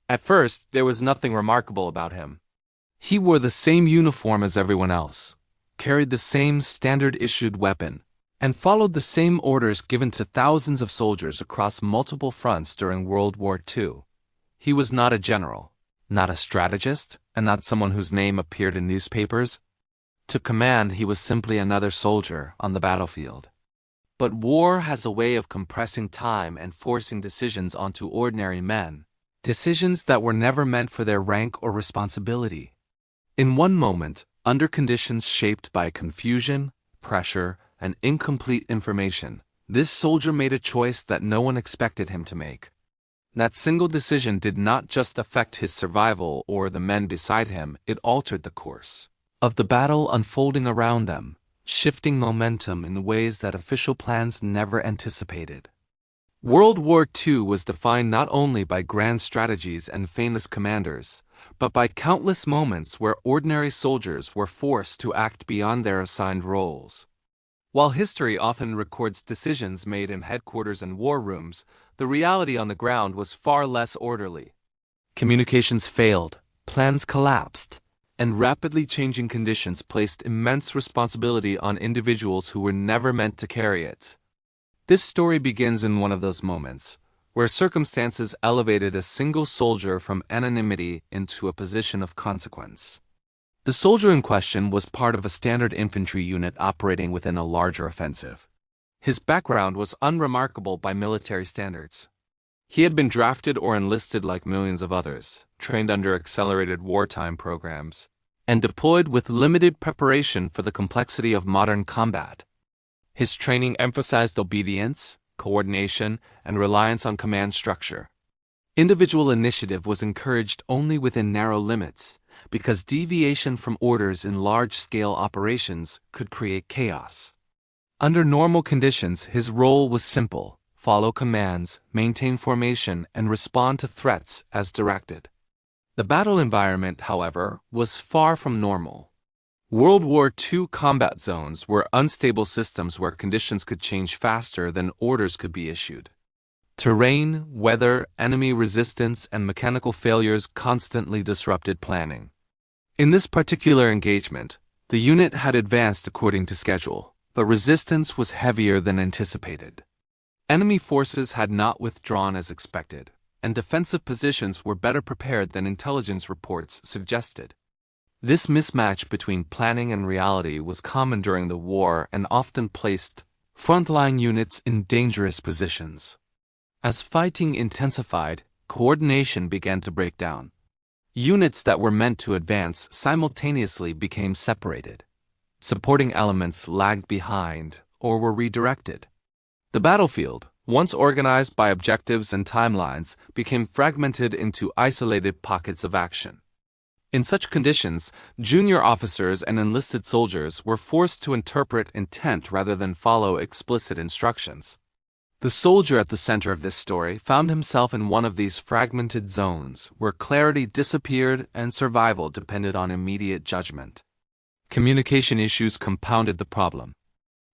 At first, there was nothing remarkable about him. He wore the same uniform as everyone else, carried the same standard-issued weapon, and followed the same orders given to thousands of soldiers across multiple fronts during World War II. He was not a general, not a strategist, and not someone whose name appeared in newspapers. To command, he was simply another soldier on the battlefield. But war has a way of compressing time and forcing decisions onto ordinary men, decisions that were never meant for their rank or responsibility. In one moment, under conditions shaped by confusion, pressure, and incomplete information, this soldier made a choice that no one expected him to make. That single decision did not just affect his survival or the men beside him, it altered the course of the battle unfolding around them, shifting momentum in ways that official plans never anticipated. World War II was defined not only by grand strategies and famous commanders, but by countless moments where ordinary soldiers were forced to act beyond their assigned roles. While history often records decisions made in headquarters and war rooms, the reality on the ground was far less orderly. Communications failed, plans collapsed, and rapidly changing conditions placed immense responsibility on individuals who were never meant to carry it. This story begins in one of those moments, where circumstances elevated a single soldier from anonymity into a position of consequence. The soldier in question was part of a standard infantry unit operating within a larger offensive. His background was unremarkable by military standards. He had been drafted or enlisted like millions of others, trained under accelerated wartime programs, and deployed with limited preparation for the complexity of modern combat. His training emphasized obedience, coordination, and reliance on command structure. Individual initiative was encouraged only within narrow limits, because deviation from orders in large-scale operations could create chaos. Under normal conditions, his role was simple: follow commands, maintain formation, and respond to threats as directed. The battle environment, however, was far from normal. World War II combat zones were unstable systems where conditions could change faster than orders could be issued. Terrain, weather, enemy resistance, and mechanical failures constantly disrupted planning. In this particular engagement, the unit had advanced according to schedule, but resistance was heavier than anticipated. Enemy forces had not withdrawn as expected, and defensive positions were better prepared than intelligence reports suggested. This mismatch between planning and reality was common during the war and often placed frontline units in dangerous positions. As fighting intensified, coordination began to break down. Units that were meant to advance simultaneously became separated. Supporting elements lagged behind or were redirected. The battlefield, once organized by objectives and timelines, became fragmented into isolated pockets of action. In such conditions, junior officers and enlisted soldiers were forced to interpret intent rather than follow explicit instructions. The soldier at the center of this story found himself in one of these fragmented zones where clarity disappeared and survival depended on immediate judgment. Communication issues compounded the problem.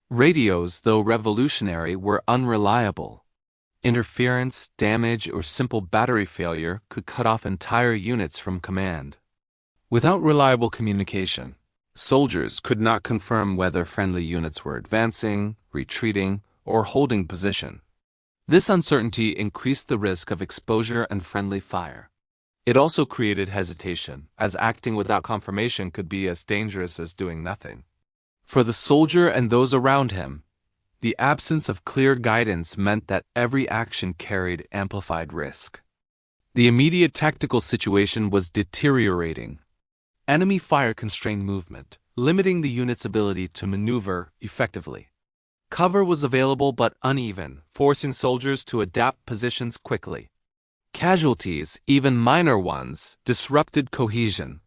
Radios, though revolutionary, were unreliable. Interference, damage, or simple battery failure could cut off entire units from command. Without reliable communication, soldiers could not confirm whether friendly units were advancing, retreating, or holding position. This uncertainty increased the risk of exposure and friendly fire. It also created hesitation, as acting without confirmation could be as dangerous as doing nothing. For the soldier and those around him, the absence of clear guidance meant that every action carried amplified risk. The immediate tactical situation was deteriorating. Enemy fire constrained movement, limiting the unit's ability to maneuver effectively. Cover was available but uneven, forcing soldiers to adapt positions quickly. Casualties, even minor ones, disrupted cohesion.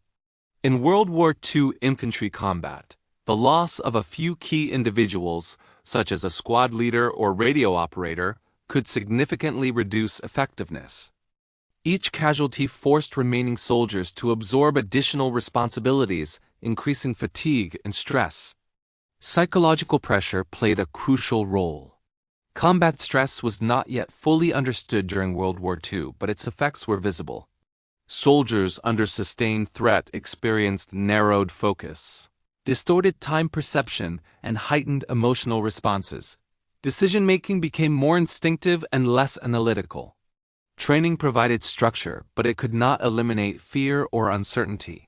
In World War II infantry combat, the loss of a few key individuals, such as a squad leader or radio operator, could significantly reduce effectiveness. Each casualty forced remaining soldiers to absorb additional responsibilities, increasing fatigue and stress. Psychological pressure played a crucial role. Combat stress was not yet fully understood during World War II, but its effects were visible. Soldiers under sustained threat experienced narrowed focus, distorted time perception, and heightened emotional responses. Decision-making became more instinctive and less analytical. Training provided structure, but it could not eliminate fear or uncertainty.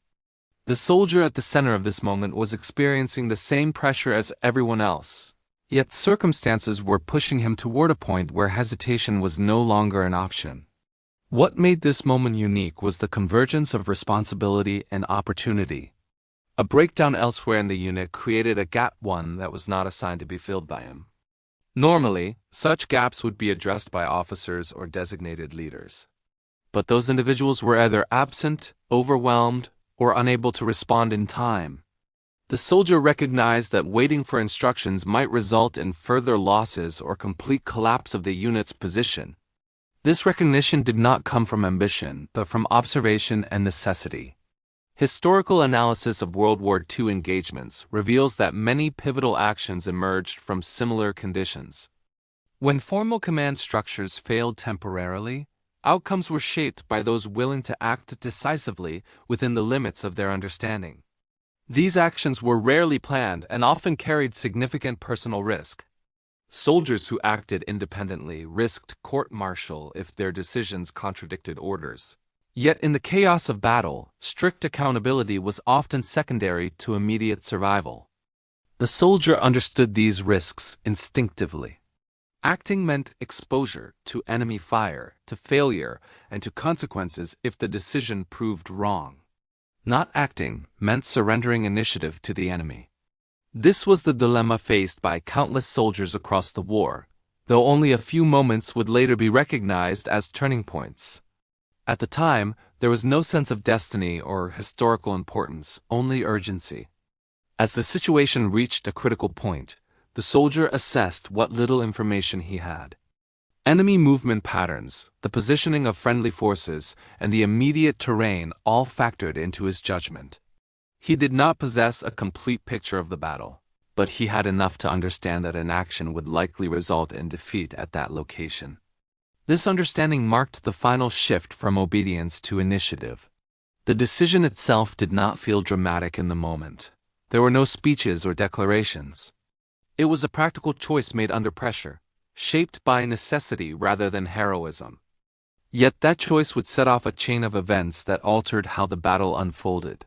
The soldier at the center of this moment was experiencing the same pressure as everyone else, yet circumstances were pushing him toward a point where hesitation was no longer an option. What made this moment unique was the convergence of responsibility and opportunity. A breakdown elsewhere in the unit created a gap, one that was not assigned to be filled by him. Normally, such gaps would be addressed by officers or designated leaders. But those individuals were either absent, overwhelmed, or unable to respond in time. The soldier recognized that waiting for instructions might result in further losses or complete collapse of the unit's position. This recognition did not come from ambition, but from observation and necessity. Historical analysis of World War II engagements reveals that many pivotal actions emerged from similar conditions. When formal command structures failed temporarily, outcomes were shaped by those willing to act decisively within the limits of their understanding. These actions were rarely planned and often carried significant personal risk. Soldiers who acted independently risked court-martial if their decisions contradicted orders. Yet in the chaos of battle, strict accountability was often secondary to immediate survival. The soldier understood these risks instinctively. Acting meant exposure to enemy fire, to failure, and to consequences if the decision proved wrong. Not acting meant surrendering initiative to the enemy. This was the dilemma faced by countless soldiers across the war, though only a few moments would later be recognized as turning points. At the time, there was no sense of destiny or historical importance, only urgency. As the situation reached a critical point, the soldier assessed what little information he had. Enemy movement patterns, the positioning of friendly forces, and the immediate terrain all factored into his judgment. He did not possess a complete picture of the battle, but he had enough to understand that an action would likely result in defeat at that location. This understanding marked the final shift from obedience to initiative. The decision itself did not feel dramatic in the moment. There were no speeches or declarations. It was a practical choice made under pressure, shaped by necessity rather than heroism. Yet that choice would set off a chain of events that altered how the battle unfolded.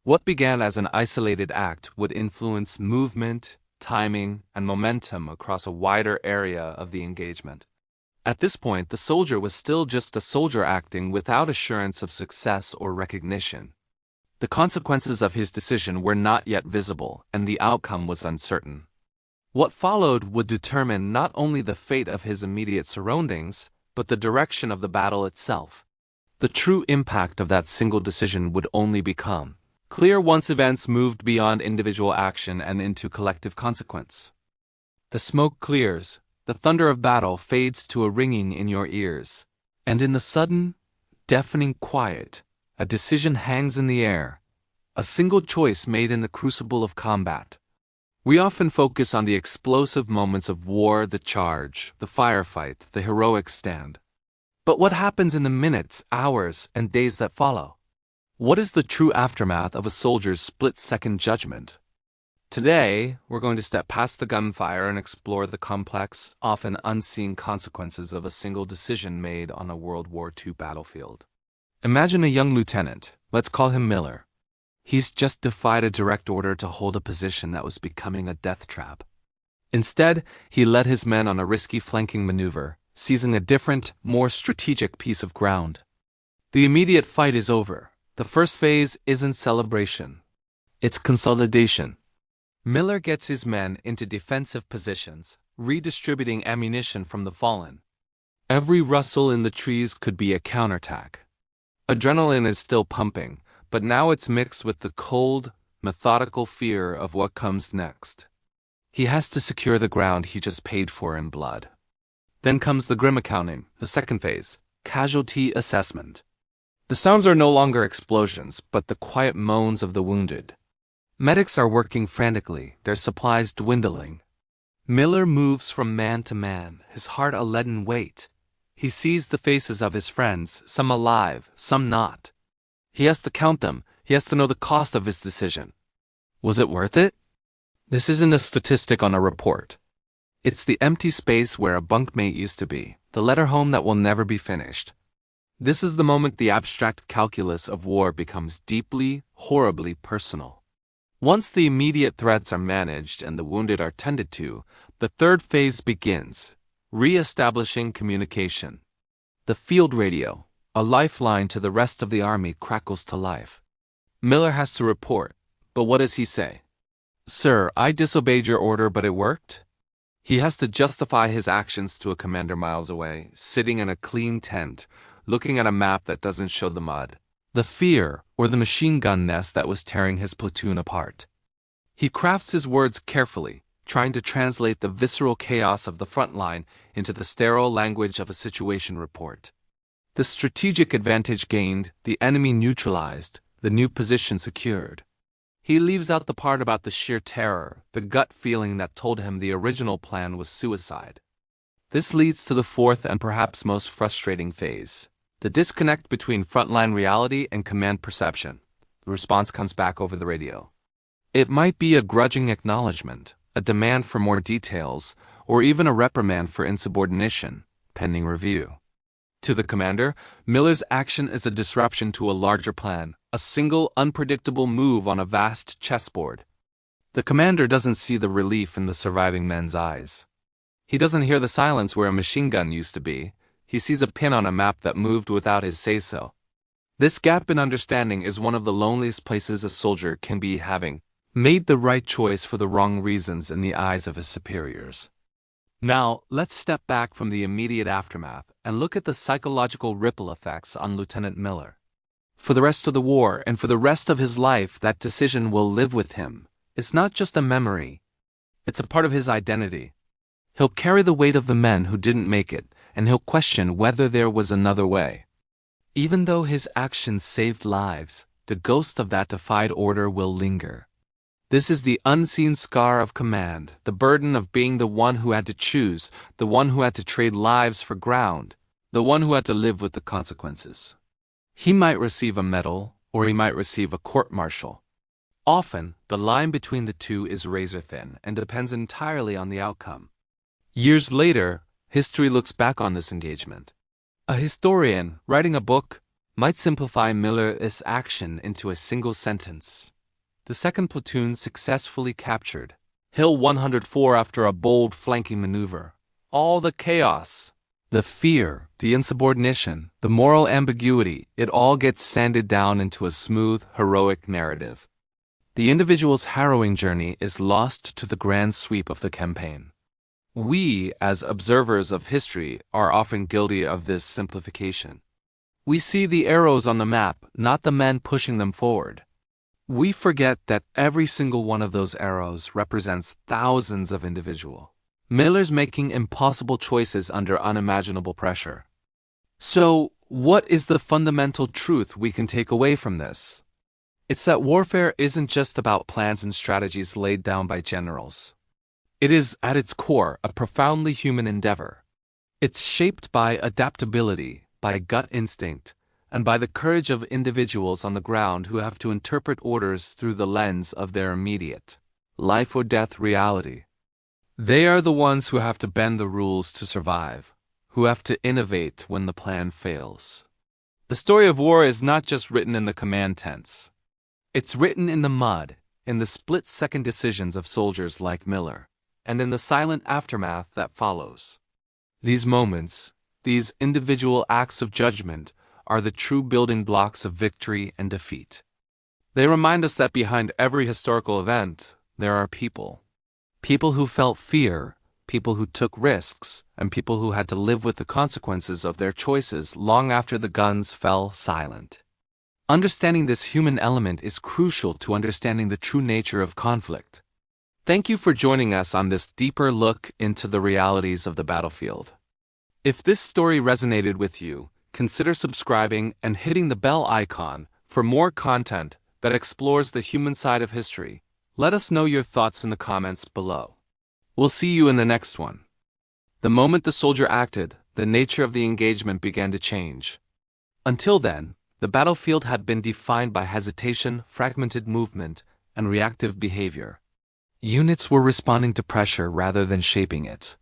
What began as an isolated act would influence movement, timing, and momentum across a wider area of the engagement. At this point, the soldier was still just a soldier acting without assurance of success or recognition. The consequences of his decision were not yet visible, and the outcome was uncertain. What followed would determine not only the fate of his immediate surroundings, but the direction of the battle itself. The true impact of that single decision would only become clear once events moved beyond individual action and into collective consequence. The smoke clears, the thunder of battle fades to a ringing in your ears, and in the sudden, deafening quiet, a decision hangs in the air, a single choice made in the crucible of combat. We often focus on the explosive moments of war, the charge, the firefight, the heroic stand. But what happens in the minutes, hours, and days that follow? What is the true aftermath of a soldier's split-second judgment? Today, we're going to step past the gunfire and explore the complex, often unseen consequences of a single decision made on a World War II battlefield. Imagine a young lieutenant, let's call him Miller. He's just defied a direct order to hold a position that was becoming a death trap. Instead, he led his men on a risky flanking maneuver, seizing a different, more strategic piece of ground. The immediate fight is over. The first phase isn't celebration. It's consolidation. Miller gets his men into defensive positions, redistributing ammunition from the fallen. Every rustle in the trees could be a counterattack. Adrenaline is still pumping, but now it's mixed with the cold, methodical fear of what comes next. He has to secure the ground he just paid for in blood. Then comes the grim accounting, the second phase, casualty assessment. The sounds are no longer explosions, but the quiet moans of the wounded. Medics are working frantically, their supplies dwindling. Miller moves from man to man, his heart a leaden weight. He sees the faces of his friends, some alive, some not. He has to count them. He has to know the cost of his decision. Was it worth it? This isn't a statistic on a report. It's the empty space where a bunkmate used to be, the letter home that will never be finished. This is the moment the abstract calculus of war becomes deeply, horribly personal. Once the immediate threats are managed and the wounded are tended to, the third phase begins, re-establishing communication. The field radio, a lifeline to the rest of the army, crackles to life. Miller has to report, but what does he say? "Sir, I disobeyed your order, but it worked?" He has to justify his actions to a commander miles away, sitting in a clean tent, looking at a map that doesn't show the mud, the fear, or the machine gun nest that was tearing his platoon apart. He crafts his words carefully, trying to translate the visceral chaos of the front line into the sterile language of a situation report. The strategic advantage gained, the enemy neutralized, the new position secured. He leaves out the part about the sheer terror, the gut feeling that told him the original plan was suicide. This leads to the fourth and perhaps most frustrating phase, the disconnect between frontline reality and command perception. The response comes back over the radio. It might be a grudging acknowledgement, a demand for more details, or even a reprimand for insubordination, pending review. To the commander, Miller's action is a disruption to a larger plan, a single unpredictable move on a vast chessboard. The commander doesn't see the relief in the surviving men's eyes. He doesn't hear the silence where a machine gun used to be. He sees a pin on a map that moved without his say-so. This gap in understanding is one of the loneliest places a soldier can be, having made the right choice for the wrong reasons in the eyes of his superiors. Now, let's step back from the immediate aftermath and look at the psychological ripple effects on Lieutenant Miller. For the rest of the war and for the rest of his life, that decision will live with him. It's not just a memory. It's a part of his identity. He'll carry the weight of the men who didn't make it, and he'll question whether there was another way. Even though his actions saved lives, the ghost of that defied order will linger. This is the unseen scar of command, the burden of being the one who had to choose, the one who had to trade lives for ground, the one who had to live with the consequences. He might receive a medal, or he might receive a court-martial. Often, the line between the two is razor-thin and depends entirely on the outcome. Years later, history looks back on this engagement. A historian, writing a book, might simplify Miller's action into a single sentence. The 2nd Platoon successfully captured Hill 104 after a bold flanking maneuver. All the chaos, the fear, the insubordination, the moral ambiguity, it all gets sanded down into a smooth, heroic narrative. The individual's harrowing journey is lost to the grand sweep of the campaign. We, as observers of history, are often guilty of this simplification. We see the arrows on the map, not the men pushing them forward. We forget that every single one of those arrows represents thousands of individuals. Miller's making impossible choices under unimaginable pressure. So, what is the fundamental truth we can take away from this? It's that warfare isn't just about plans and strategies laid down by generals. It is, at its core, a profoundly human endeavor. It's shaped by adaptability, by gut instinct, and by the courage of individuals on the ground who have to interpret orders through the lens of their immediate, life-or-death reality. They are the ones who have to bend the rules to survive, who have to innovate when the plan fails. The story of war is not just written in the command tents. It's written in the mud, in the split-second decisions of soldiers like Miller, and in the silent aftermath that follows. These moments, these individual acts of judgment, are the true building blocks of victory and defeat. They remind us that behind every historical event, there are people. People who felt fear, people who took risks, and people who had to live with the consequences of their choices long after the guns fell silent. Understanding this human element is crucial to understanding the true nature of conflict. Thank you for joining us on this deeper look into the realities of the battlefield. If this story resonated with you, consider subscribing and hitting the bell icon for more content that explores the human side of history. Let us know your thoughts in the comments below. We'll see you in the next one. The moment the soldier acted, the nature of the engagement began to change. Until then, the battlefield had been defined by hesitation, fragmented movement, and reactive behavior. Units were responding to pressure rather than shaping it.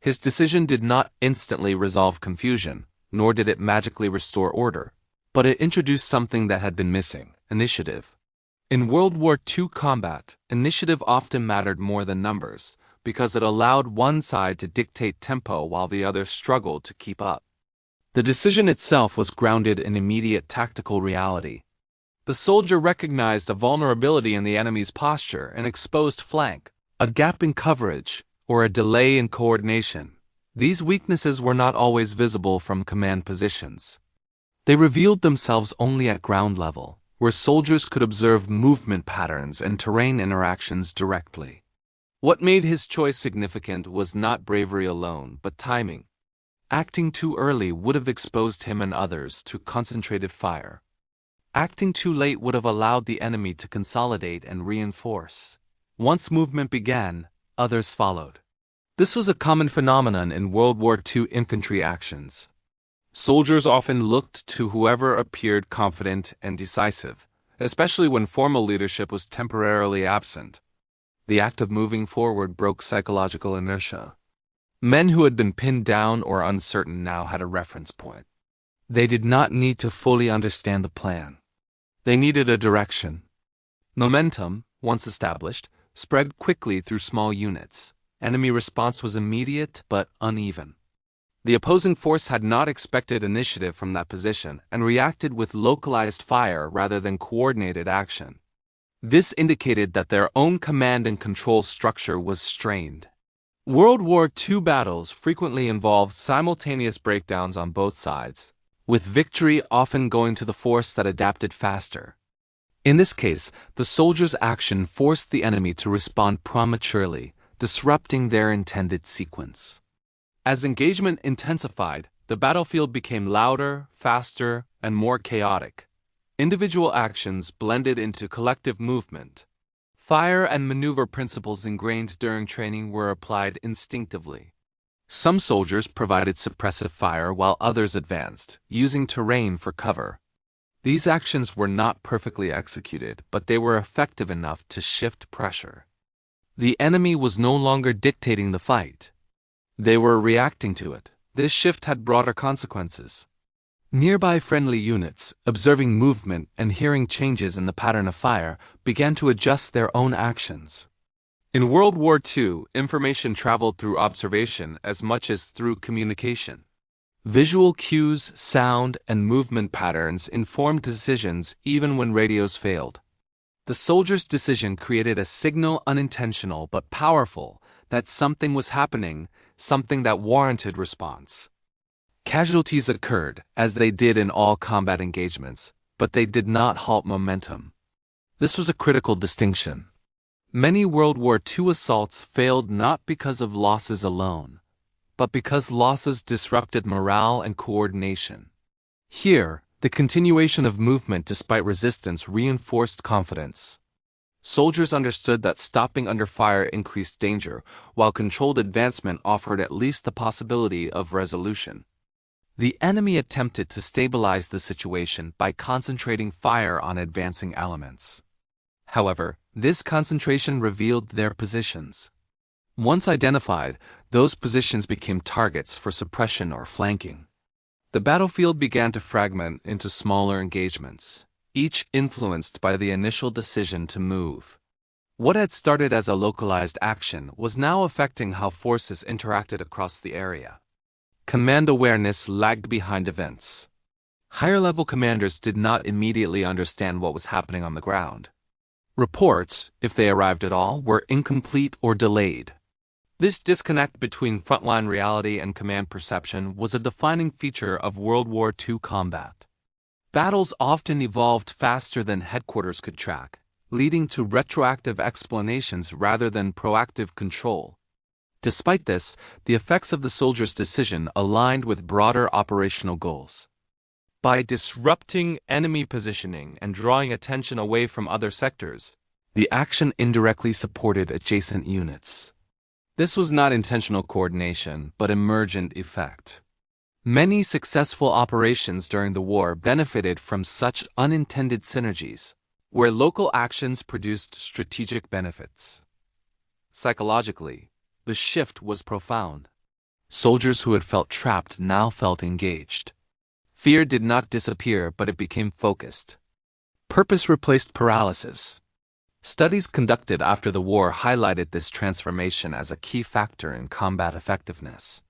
His decision did not instantly resolve confusion, nor did it magically restore order, but it introduced something that had been missing: initiative. In World War II combat, initiative often mattered more than numbers, because it allowed one side to dictate tempo while the other struggled to keep up. The decision itself was grounded in immediate tactical reality. The soldier recognized a vulnerability in the enemy's posture, an exposed flank, a gap in coverage, or a delay in coordination. These weaknesses were not always visible from command positions. They revealed themselves only at ground level, where soldiers could observe movement patterns and terrain interactions directly. What made his choice significant was not bravery alone, but timing. Acting too early would have exposed him and others to concentrated fire. Acting too late would have allowed the enemy to consolidate and reinforce. Once movement began, others followed. This was a common phenomenon in World War II infantry actions. Soldiers often looked to whoever appeared confident and decisive, especially when formal leadership was temporarily absent. The act of moving forward broke psychological inertia. Men who had been pinned down or uncertain now had a reference point. They did not need to fully understand the plan. They needed a direction. Momentum, once established, spread quickly through small units. Enemy response was immediate but uneven. The opposing force had not expected initiative from that position and reacted with localized fire rather than coordinated action. This indicated that their own command and control structure was strained. World War II battles frequently involved simultaneous breakdowns on both sides, with victory often going to the force that adapted faster. In this case, the soldiers' action forced the enemy to respond prematurely, disrupting their intended sequence. As engagement intensified, the battlefield became louder, faster, and more chaotic. Individual actions blended into collective movement. Fire and maneuver principles ingrained during training were applied instinctively. Some soldiers provided suppressive fire while others advanced, using terrain for cover. These actions were not perfectly executed, but they were effective enough to shift pressure. The enemy was no longer dictating the fight. They were reacting to it. This shift had broader consequences. Nearby friendly units, observing movement and hearing changes in the pattern of fire, began to adjust their own actions. In World War II, information traveled through observation as much as through communication. Visual cues, sound, and movement patterns informed decisions even when radios failed. The soldier's decision created a signal, unintentional but powerful, that something was happening, something that warranted response. Casualties occurred, as they did in all combat engagements, but they did not halt momentum. This was a critical distinction. Many World War II assaults failed not because of losses alone, but because losses disrupted morale and coordination. Here, the continuation of movement despite resistance reinforced confidence. Soldiers understood that stopping under fire increased danger, while controlled advancement offered at least the possibility of resolution. The enemy attempted to stabilize the situation by concentrating fire on advancing elements. However, this concentration revealed their positions. Once identified, those positions became targets for suppression or flanking. The battlefield began to fragment into smaller engagements, each influenced by the initial decision to move. What had started as a localized action was now affecting how forces interacted across the area. Command awareness lagged behind events. Higher-level commanders did not immediately understand what was happening on the ground. Reports, if they arrived at all, were incomplete or delayed. This disconnect between frontline reality and command perception was a defining feature of World War II combat. Battles often evolved faster than headquarters could track, leading to retroactive explanations rather than proactive control. Despite this, the effects of the soldier's decision aligned with broader operational goals. By disrupting enemy positioning and drawing attention away from other sectors, the action indirectly supported adjacent units. This was not intentional coordination, but emergent effect. Many successful operations during the war benefited from such unintended synergies, where local actions produced strategic benefits. Psychologically, the shift was profound. Soldiers who had felt trapped now felt engaged. Fear did not disappear, but it became focused. Purpose replaced paralysis. Studies conducted after the war highlighted this transformation as a key factor in combat effectiveness.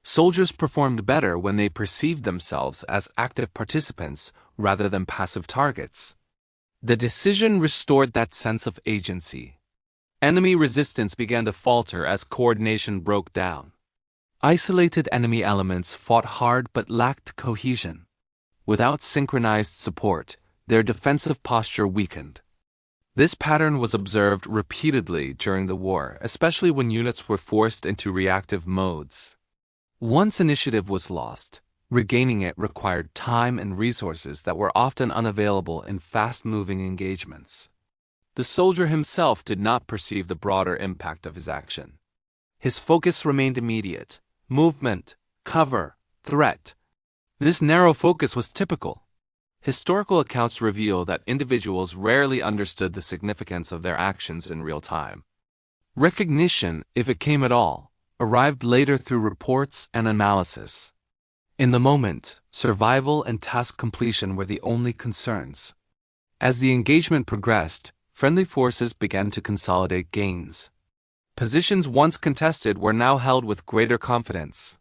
Soldiers performed better when they perceived themselves as active participants rather than passive targets. The decision restored that sense of agency. Enemy resistance began to falter as coordination broke down. Isolated enemy elements fought hard but lacked cohesion. Without synchronized support, their defensive posture weakened. This pattern was observed repeatedly during the war, especially when units were forced into reactive modes. Once initiative was lost, regaining it required time and resources that were often unavailable in fast-moving engagements. The soldier himself did not perceive the broader impact of his action. His focus remained immediate: movement, cover, threat. This narrow focus was typical. Historical accounts reveal that individuals rarely understood the significance of their actions in real time. Recognition, if it came at all, arrived later through reports and analysis. In the moment, survival and task completion were the only concerns. As the engagement progressed, friendly forces began to consolidate gains. Positions once contested were now held with greater confidence.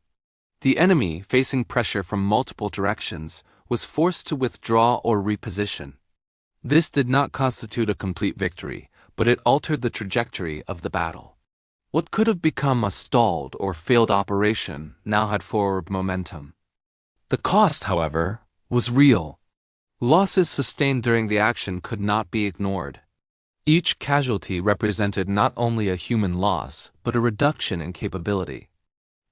The enemy, facing pressure from multiple directions, was forced to withdraw or reposition. This did not constitute a complete victory, but it altered the trajectory of the battle. What could have become a stalled or failed operation now had forward momentum. The cost, however, was real. Losses sustained during the action could not be ignored. Each casualty represented not only a human loss, but a reduction in capability.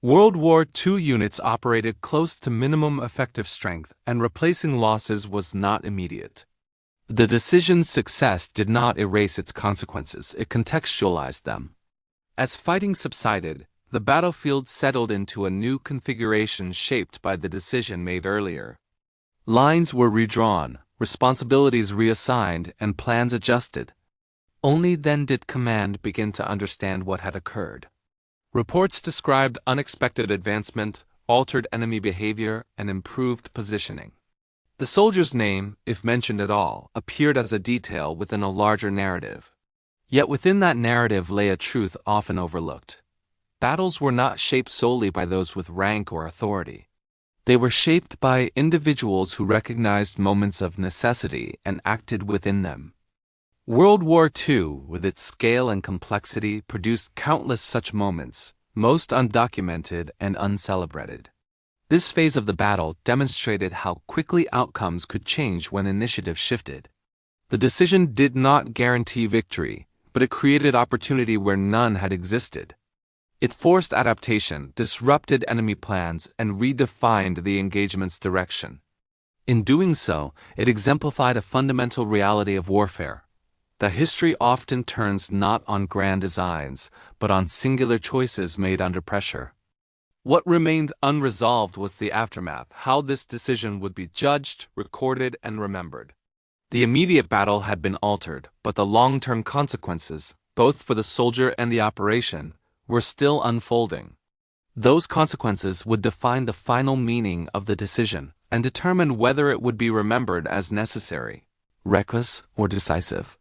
World War II units operated close to minimum effective strength, and replacing losses was not immediate. The decision's success did not erase its consequences, it contextualized them. As fighting subsided, the battlefield settled into a new configuration shaped by the decision made earlier. Lines were redrawn, responsibilities reassigned, and plans adjusted. Only then did command begin to understand what had occurred. Reports described unexpected advancement, altered enemy behavior, and improved positioning. The soldier's name, if mentioned at all, appeared as a detail within a larger narrative. Yet within that narrative lay a truth often overlooked. Battles were not shaped solely by those with rank or authority. They were shaped by individuals who recognized moments of necessity and acted within them. World War II, with its scale and complexity, produced countless such moments, most undocumented and uncelebrated. This phase of the battle demonstrated how quickly outcomes could change when initiative shifted. The decision did not guarantee victory, but it created opportunity where none had existed. It forced adaptation, disrupted enemy plans, and redefined the engagement's direction. In doing so, it exemplified a fundamental reality of warfare: that history often turns not on grand designs, but on singular choices made under pressure. What remained unresolved was the aftermath, how this decision would be judged, recorded, and remembered. The immediate battle had been altered, but the long-term consequences, both for the soldier and the operation, were still unfolding. Those consequences would define the final meaning of the decision and determine whether it would be remembered as necessary, reckless, or decisive.